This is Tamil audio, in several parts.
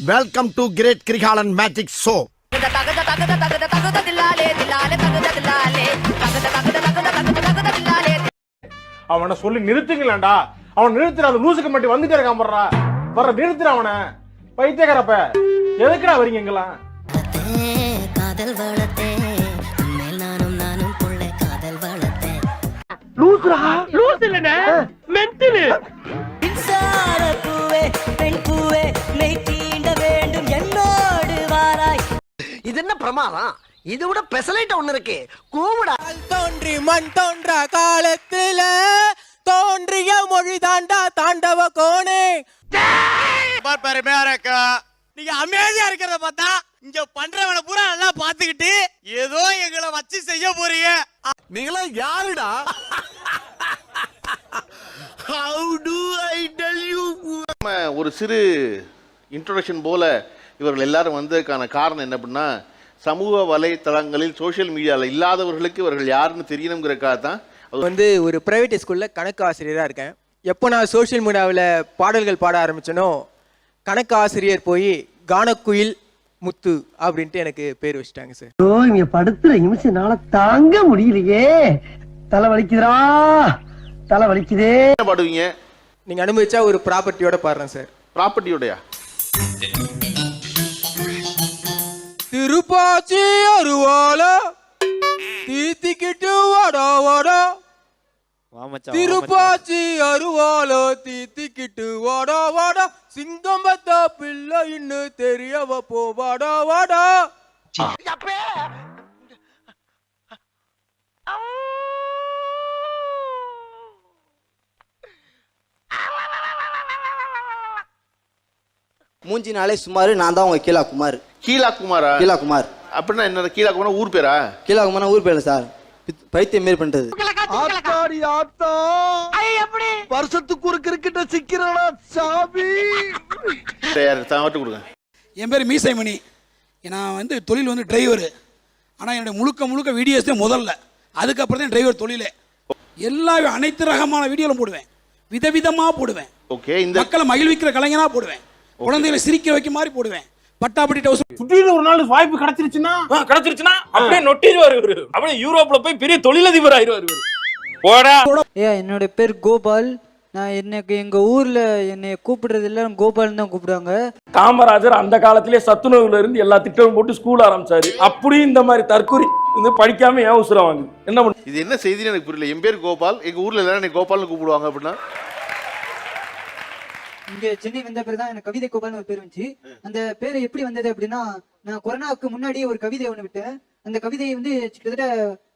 Welcome to great Kirikalan magic show. அவனை சொல்லி நிறுத்துங்களேன்டா. அவன் நிறுத்துற அந்த லூசுக்கு மட்டும் வந்துட்டே இருக்கான் போடுறா. வர நிறுத்துற அவனை. பைத்தியக்காரப்ப எதுக்குடா வரீங்க எங்கெல்லாம்? காதல் வளத்தே மேல் நானும் புள்ள காதல் வளத்தே. லூசுடா. லூசு இல்லனே. மென்டல். இன்சார பூவே பெண் பூவே மெய் தீண்ட வேண்டும் என்னோடு வாராய். இது என்ன பிரமாதம்? இது விட பெசலைட் ஒண்ணு இருக்கு. கூவுடா. தோன்றி மண் தோன்ற காலத்துல தோன்றிய மொழி தாண்டா தாண்டவ கோணே. பெருமையா இருக்கா? நீங்க அமைதியா இருக்கிறத பார்த்தா இங்க பண்றவனை பூரா நல்லா பாத்துக்கிட்டு ஏதோ எங்களை வச்சு செய்ய போறீங்க. நீங்களா யாருடா? How do I tell you? ஒரு சிறு இன்ட்ரோடக்ஷன் போல இவர்கள் எல்லாரும் வந்ததுக்கான காரணம் என்ன அப்படின்னா, சமூக வலைத்தளங்களில் சோஷியல் மீடியாவில் இல்லாதவர்களுக்கு இவர்கள் யாருன்னு தெரியணுங்கிறக்காக தான். வந்து ஒரு பிரைவேட் ஸ்கூல்ல கணக்கு ஆசிரியரா இருக்கேன். எப்போ நான் சோஷியல் மீடியாவில் பாடல்கள் பாட ஆரம்பிச்சனோ கணக்கு ஆசிரியர் போய் கானக்குயில் முத்து அப்படின்ட்டு எனக்கு பேர் வச்சுட்டாங்க சார். ஓ, இங்க படுத்துற நிமிஷம்னால தாங்க முடியலையே. தலை வலிக்குதுடா, தலை வலிக்குதே. என்ன பாடுவீங்க? நீங்க அனுபவிச்சா ஒரு ப்ராப்பர்ட்டியோட பாடுறேன் சார். ப்ராப்பர்ட்டியோடயா? திருப்பாச்சி அருவால தீத்திக்கிட்டு வாடா வாடா. திருப்பாச்சி அருவால தீத்திக்கிட்டு வாடா வாடா. சிங்கம் பத்தா பிள்ளை இன்னும் தெரியவ போ வாடா வாடா. மூஞ்சினாலே சுமாரு. நான் தான் உங்க கீழா குமார். கீழா குமாரா? கீழா குமார் அப்படின்னா என்ன? கீழா குமார் ஊர் பேரா? கீழா குமார் ஊர் பேர் சார். பைத்தியம் மாரி பண்றது. ஆத்தாடி ஆத்தா, வருஷத்துக்கு ஒரு கிரிக்கெட்ட சிக்கிறடா சாமி. தவட்டு கொடுங்க. என் பேர் மீசைமணி. நான் வந்து தொழில் வந்து டிரைவரு. ஆனால் என்னுடைய முழுக்க வீடியோஸ் தான் முதல்ல. அதுக்கப்புறம் தான் டிரைவர் தொழிலே. எல்லா அனைத்து ரகமான வீடியோலும் போடுவேன். விதவிதமாக போடுவேன். ஓகே. இந்த மக்களை மகிழ்விக்கிற கலைஞனா போடுவேன். குழந்தைகளை சிரிக்க வைக்க மாதிரி போடுவேன். பட்டாப்பட்டி டவுஸ். திடீர்னு ஒரு நாள் வாய்ப்பு கிடைச்சிருச்சுன்னா அப்படியே நொட்டிடுவாரு இவரு. அப்படியே யூரோப்ல போய் பெரிய தொழிலதிபர் ஆயிருவாரு இவரு. போடா. என்னோட பேர் கோபால். நான் எனக்கு எங்க ஊர்ல என்னை கூப்பிடுறது எல்லாம் கோபால் தான் கூப்பிடுவாங்க. காமராஜர் அந்த காலத்திலே சத்துணவுல இருந்து எல்லா திட்டமும் போட்டு ஸ்கூல் ஆரம்பிச்சாரு. அப்படியும் இந்த மாதிரி தற்கொலை இந்த படிக்காம ஏன் உசுரம் வாங்குது? என்ன பண்ணு? இது என்ன செய்தின்னு எனக்கு புரியல. என் பேர் கோபால். எங்க ஊர்ல எல்லாரும் என்னை கோபால்னு கூப்பிடுவாங்க. அப்படின்னா இங்க சென்னை வந்த பேர் தான் எனக்கு கவிதை கோபால்னு ஒரு பேர் வந்துச்சு. அந்த பேரு எப்படி வந்தது அப்படின்னா, நான் கொரோனாவுக்கு முன்னாடி ஒரு கவிதை ஒண்ணு விட்டேன். அந்த கவிதையை வந்து கிட்டத்தட்ட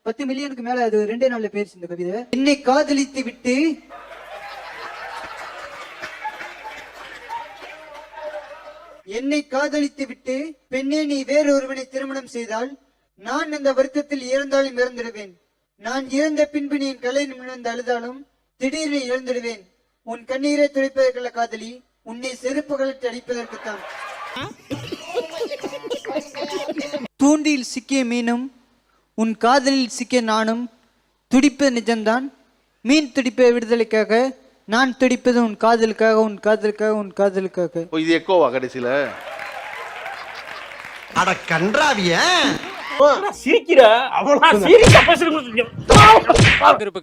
10 மில்லியனுக்கு மேல அது 2 நாள்ல போயிருச்சு. இந்த கவிதை என்னை காதலித்து விட்டு பெண்ணே நீ வேறொருவனை திருமணம் செய்தால் நான் அந்த வருத்தத்தில் இறந்தாலும் இறந்துடுவேன். நான் இறந்த பின்பு நீ கலை நிமிர்ந்து அழுதாலும் திடீர்னு இழந்துடுவேன். உன் கண்ணீரை துடைப்பதற்கல்ல காதலி, உன்னை செருப்புகளுக்கு அடிப்பதற்குத்தான். தூண்டில் சிக்கிய மீனும் உன் காதலில் சிக்கிய நானும் துடிப்பது நிஜம்தான். மீன் துடிப்ப விடுதலைக்காக, நான் துடிப்பது உன் காதலுக்காக, உன் காதலுக்காக, உன் காதலுக்காக. இது எக்கோவா கடைசியில? அட கன்றாவிய சிரிக்கிற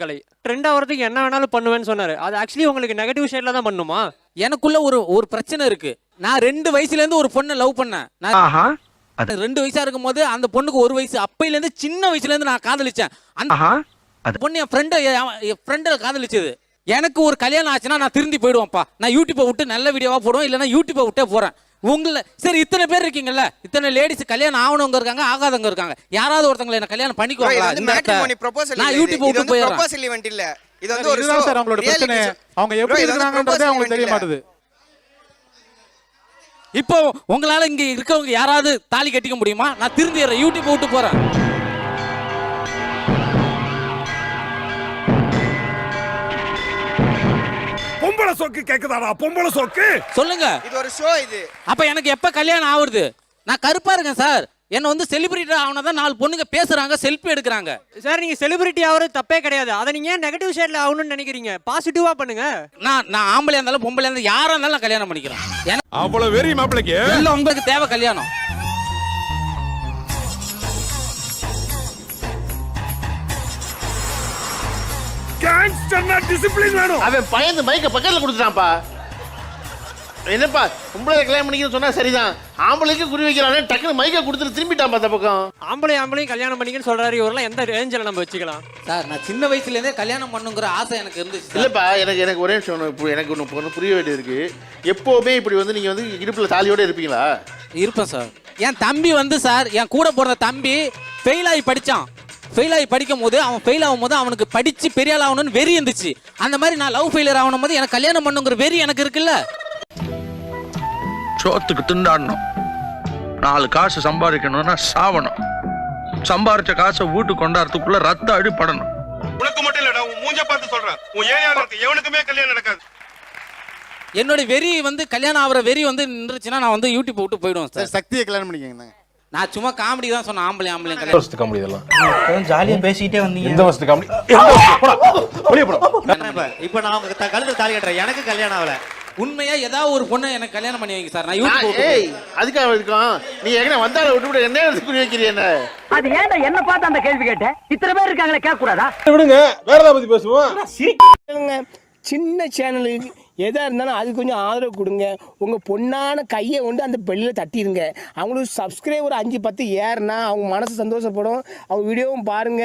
கலை ட்ரெண்ட் ஆகிறதுக்கு என்ன வேணாலும் பண்ணுவேன்னு சொன்னாரு. அது ஆக்சுவலி உங்களுக்கு நெகட்டிவ் ஷேட்ல தான் பண்ணுமா? எனக்குள்ள ஒரு பிரச்சனை இருக்கு. நான் 2 வயசுல இருந்து ஒரு பொண்ணை லவ் பண்ணேன். நான் 2 வயசா இருக்கும் போது அந்த பொண்ணுக்கு 1 வயசு. அப்பையில இருந்து சின்ன வயசுல இருந்து நான் காதலிச்சேன். அந்த பொண்ணு என் ஃப்ரெண்டை காதலிச்சது. எனக்கு ஒரு கல்யாணம் ஆச்சுன்னா நான் திருந்தி போயிடுவேன்ப்பா. நான் யூடியூப்பை விட்டு நல்ல வீடியோவா போடுவேன், இல்லைன்னா யூடியூப்பை விட்டே போறேன். உங்களை சரி இத்தனை பேர் இருக்கீங்கல்ல, இத்தனை லேடிஸ் கல்யாணம் ஆகணுங்க இருக்காங்க, ஆகாதவங்க இருக்காங்க. யாராவது ஒருத்தவங்களை என்ன கல்யாணம் பண்ணிக்குவாங்களா? நான் யூடியூப் விட்டு போயிடுறேன். இது வந்து ஒரு சார் அவங்களோட பிரச்சனை. அவங்க எப்படி இருக்காங்கன்றதே அவங்களுக்கு தெரிய மாட்டுது. இப்போ உங்களால இங்க இருக்கவங்க யாராவது தாலி கட்டிக்க முடியுமா? நான் திருந்திடுறேன், யூடியூப் விட்டு போறேன். பொம்பளை சோக்கு கேக்குதாடா? பொம்பளை சோக்கு சொல்லுங்க. இது ஒரு ஷோ. இது அப்ப எனக்கு எப்ப கல்யாணம் ஆகுது? நான் கருப்பா இருக்கேன் சார். என்ன வந்து செலிபிரிட்டி ஆகணும் 4 பொண்ணுங்க பேசுறாங்க, செல்ஃபி எடுக்கிறாங்க. சார் நீங்க செலிபிரிட்டி ஆகிறது தப்பே கிடையாது. அதை நீங்க ஏன் நெகட்டிவ் ஷேட்ல ஆகணும்னு நினைக்கிறீங்க? பாசிட்டிவா பண்ணுங்க. நான் ஆம்பளையா இருந்தாலும் பொம்பளையா இருந்தாலும் யாரா இருந்தாலும் நான் கல்யாணம் பண்ணிக்கிறேன். அவ்வளவு வெறி மாப்பிளைக்கு இல்ல உங்களுக்கு தேவை கல்யாணம். டிசிப்ளின் வேணும். அவன் பயந்து மைக்க பக்கத்துல கொடுத்துட்டான்ப்பா. என்னப்பா பொம்பளை கல்யாணம் பண்ணிக்கன்னு சொன்னா சரிதான், ஆம்பளைக்கு குறி வைக்கிறானே டக்குனு மைக்க கொடுத்துட்டு திரும்பிட்டான் அந்த பக்கம். ஆம்பளையும் கல்யாணம் பண்ணிக்கன்னு சொல்றாரு. இவரெல்லாம் எந்த ரேஞ்சில் நம்ம வச்சுக்கலாம்? சார் நான் சின்ன வயசுல இருந்தே கல்யாணம் பண்ணுங்கிற ஆசை எனக்கு இருந்துச்சு. இல்லப்பா எனக்கு ஒரே விஷயம் எனக்கு ஒன்று புரிய வேண்டியது இருக்கு. எப்போவுமே இப்படி வந்து நீங்க வந்து இடுப்புல தாலியோட இருப்பீங்களா? இருப்பேன் சார். என் தம்பி வந்து சார், என் கூட போடுற தம்பி ஃபெயில் ஆகி படிச்சான். ஃபெயில் ஆகி படிக்கும் போது அவன் ஃபெயில் ஆகும் போது அவனுக்கு படிச்சு பெரிய ஆள் ஆகணும்னு வெறி இருந்துச்சு. அந்த மாதிரி நான் லவ் ஃபெயிலியர் ஆகணும் போது எனக்கு கல்யாணம் பண்ணுங்கிற வெறி எனக்கு இருக்குல்ல. சோத்துக்கு திண்டாடணும், 4 காசு சம்பாதிக்கணும்னா சாவணும், சம்பாரிச்ச காசை வீட்டு கொண்டாடுறதுக்குள்ள ரத்த அடி படணும். உனக்கு மட்டும் இல்லடா, உன் மூஞ்ச பார்த்து சொல்றேன், உன் ஏரியால இருக்கு எவனுக்குமே கல்யாணம் நடக்காது. என்னோட வெறி வந்து கல்யாணம் ஆகிற வெறி வந்து நின்றுச்சுன்னா நான் வந்து யூடியூப் விட்டு போயிடுவேன் சார். சக்தியை கல்யாணம் பண்ணிக்கங்க. நான் சும்மா காமெடி தான் சொன்னேன். ஆம்பளை கல்யாணம் வருஷத்து காமெடி இதெல்லாம். ஜாலியா பேசிக்கிட்டே வந்தீங்க. எந்த வருஷத்து காமெடி? வெளியே போடா. இப்போ நான் உங்க கழுத்துல தாலி கட்டுறேன், எனக்கு கல்யாணம் ஆகல. உண்மையா ஏதாவது ஒரு பொண்ணை எனக்கு கல்யாணம் பண்ணி வைங்க சார். நான் யூடியூப் அதுக்காக இருக்கும். நீ எங்க வந்தால விட்டு என்ன குறி வைக்கிறீ? என்ன அது ஏன்டா என்ன பார்த்து அந்த கேள்வி கேட்டேன்? இத்தனை பேர் இருக்காங்களே, கேட்க கூடாதா? விடுங்க, வேற ஏதாவது பத்தி பேசுவோம். சின்ன சேனலுக்கு எதா இருந்தாலும் அது கொஞ்சம் ஆதரவு கொடுங்க. உங்க பொண்ணான கையை கொண்டு அந்த பெல்லில் தட்டிடுங்க. அவங்களுக்கு சப்ஸ்கிரைபர் 5-10 ஏறுனா அவங்க மனசு சந்தோஷப்படும். அவங்க வீடியோவும் பாருங்க.